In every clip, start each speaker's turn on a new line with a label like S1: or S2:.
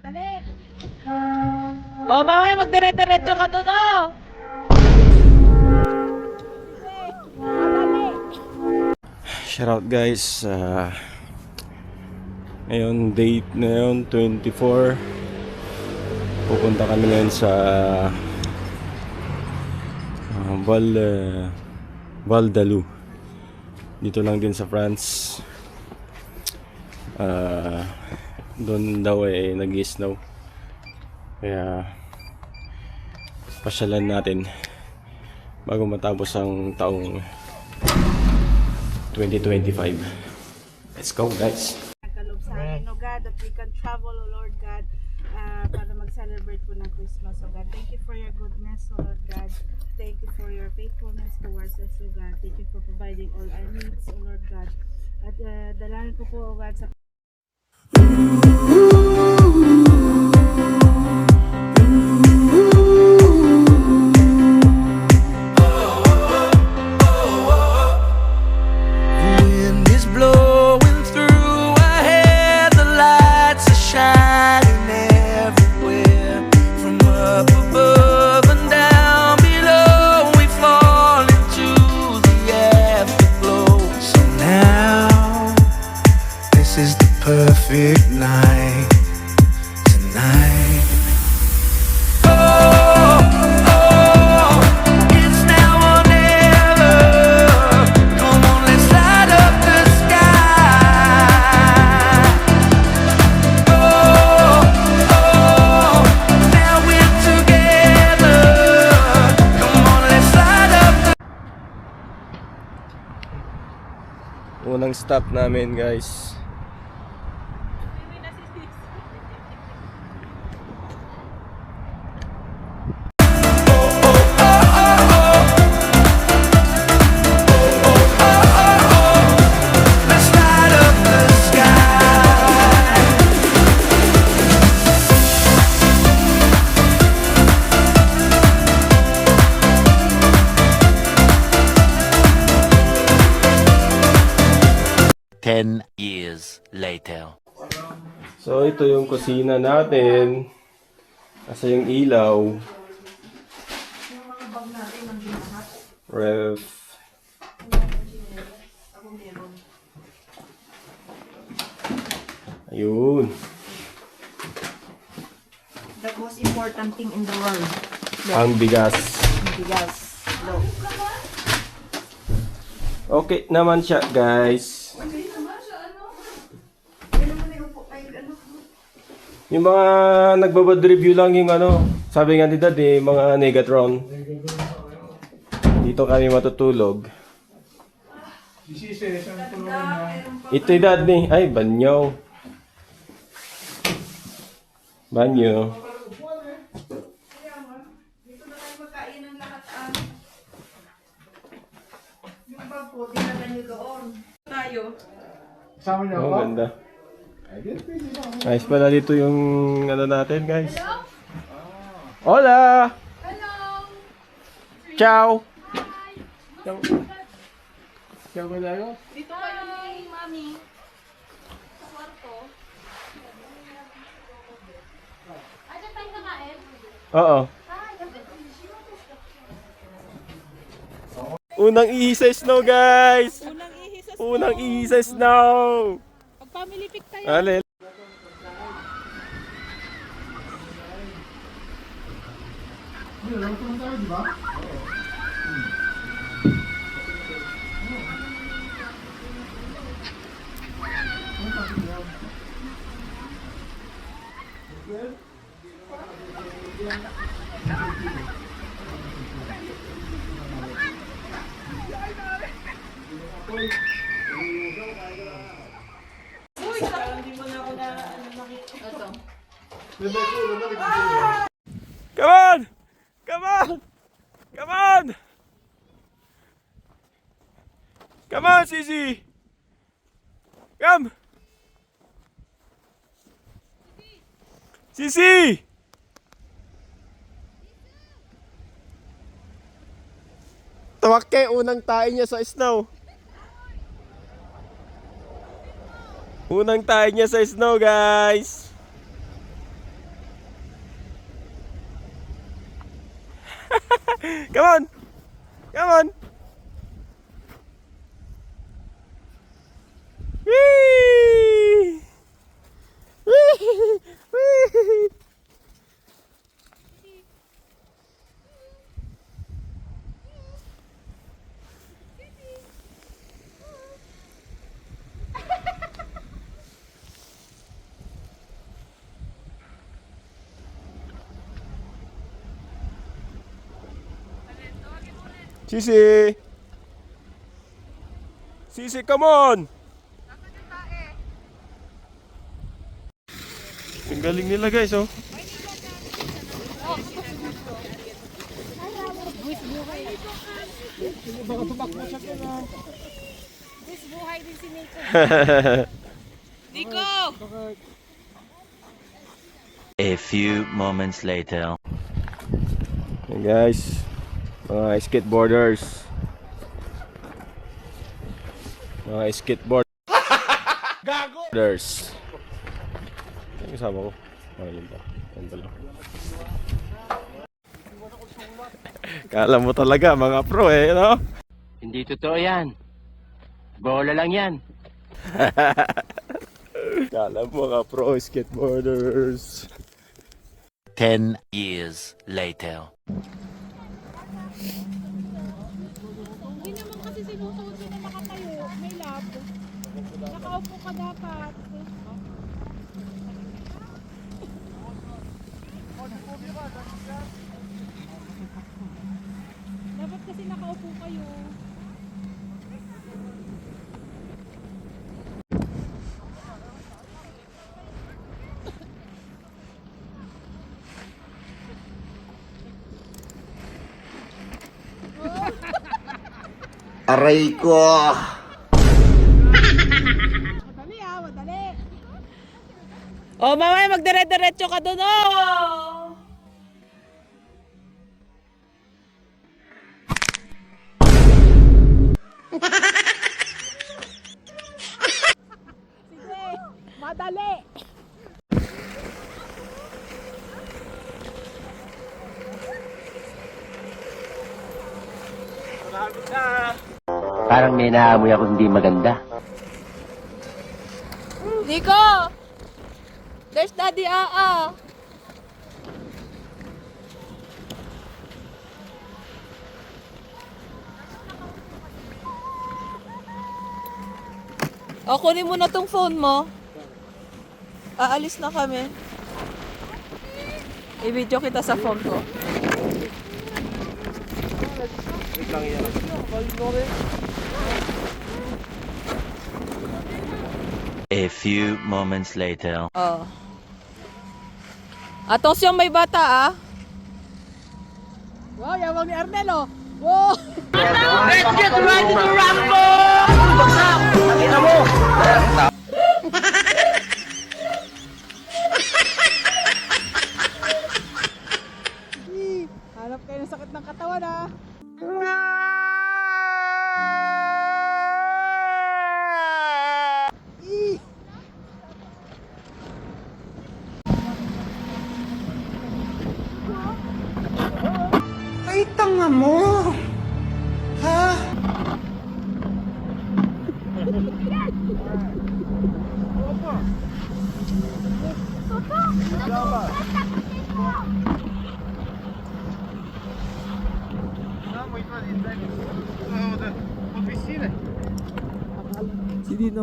S1: Dali. O, mamaya magdire-diretso ka doon, oh.
S2: Shoutout guys, ngayon date na yun, 24. Pupunta kami ngayon sa Val-d'Alou. Dito lang din sa France. Doon daw nag-snow. Kaya pasyalan natin bago matapos ang taong 2025. Let's go guys.
S3: Nagkaloob sa amin, O God, that we can travel, O Lord God, para mag-celebrate po ng Christmas, O God. Thank you for your goodness, O Lord God. Thank you for your faithfulness towards us, O God. Thank you for providing all our needs, O Lord God. At dalangin ko po, O God, sa
S4: Wind is blowing through our hair, the lights are shining everywhere. From up above and down below, we fall into the afterglow. So now, this is the perfect night, tonight. It's now or never. Come on, let's light up the sky. Now we're together. Come on, let's light up the
S2: Unang stop namin guys.
S4: let's light up the sky.
S5: Ten years later.
S2: So ito yung kusina natin. Kasi yung ilaw. Ref. Ayun.
S3: the most important thing in the world.
S2: Ang bigas.
S3: Bigas. Low.
S2: Okay naman siya guys. Yung mga nagbabad review lang yung ano, sabi nga ni Dad mga Negatron. Dito kami matutulog. Ito yung Dad ay banyo. Banyo.
S3: Dito na tayo magkain ng lahat. Yung bag po, dinala nyo doon. Tayo.
S2: Oh, ganda. Nice pala dito yung ano natin, guys. Hola!
S1: Hello!
S2: Ciao!
S1: Dito kayo ni Mami. Sa kwarto. Ay, dyan tayo kakain?
S2: Oo. Unang ihis sa snow, guys!
S3: Unang ihis sa
S2: Unang ihis sa snow!
S3: Pag-family pic tayo.
S2: Ale. Come on! Come on! Come on! Come on, Sisi! Come! Sisi! Tawake, unang tayo niya sa snow. Unang tayo niya sa snow, guys. Come on! Come on! Whee! Whee! Whee! Sisi! Sisi, come on! Ang galing nila guys, oh.
S5: A few moments later.
S2: Hey guys, mga skateboarders. Mga skateboarders. Ano yung kasama ko? Yun pa. Yan pala. Kala mo talaga mga pro no?
S5: Hindi totoo yan. Bola lang yan.
S2: Kala mo mga pro skateboarders.
S5: 10 years later.
S3: Hindi naman kasi sinusuot na makatayo. May lab. Nakaupo ka dapat. Dapat kasi nakaupo kayo.
S6: Aray ko!
S3: Madali madali.
S1: Oh, mamaya magdire-diretso ka doon, oh!
S3: Sige, madali.
S5: Parang may naamoy ako hindi maganda.
S1: Nico! There's Daddy Aa. O, kunin mo na tong phone mo. Aalis na kami. I-video kita sa phone ko.
S5: A few moments later.
S1: Oh. Atong siyang may bata, ah.
S3: Wow, yawang ni Arnel, oh. Wow. Hanap kayo ng sakit ng katawan, ah.
S6: Ay, tanga mo! Ha?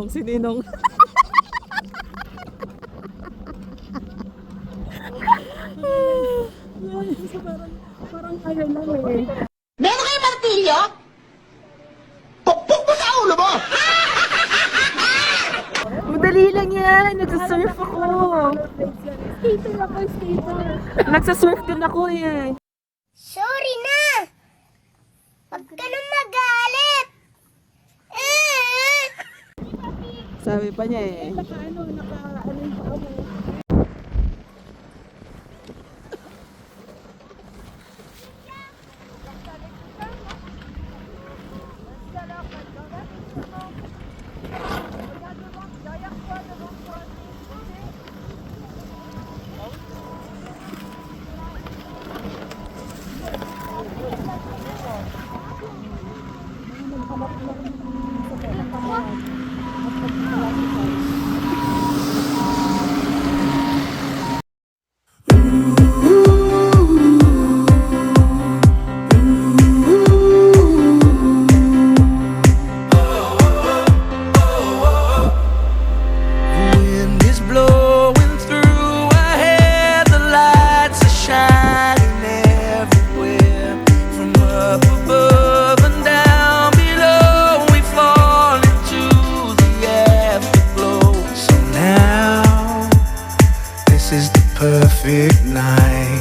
S1: Sininong.
S7: Meron kayo martilyo?
S6: Pukpuk mo sa ulo mo!
S1: Madali lang yan. Nagsasurf ako.
S7: Skater ako, skater.
S1: Nagsasurf din ako eh.
S7: Sorry na! Huwag ka nang magalit!
S1: Sabi pa niya eh.
S4: perfect night.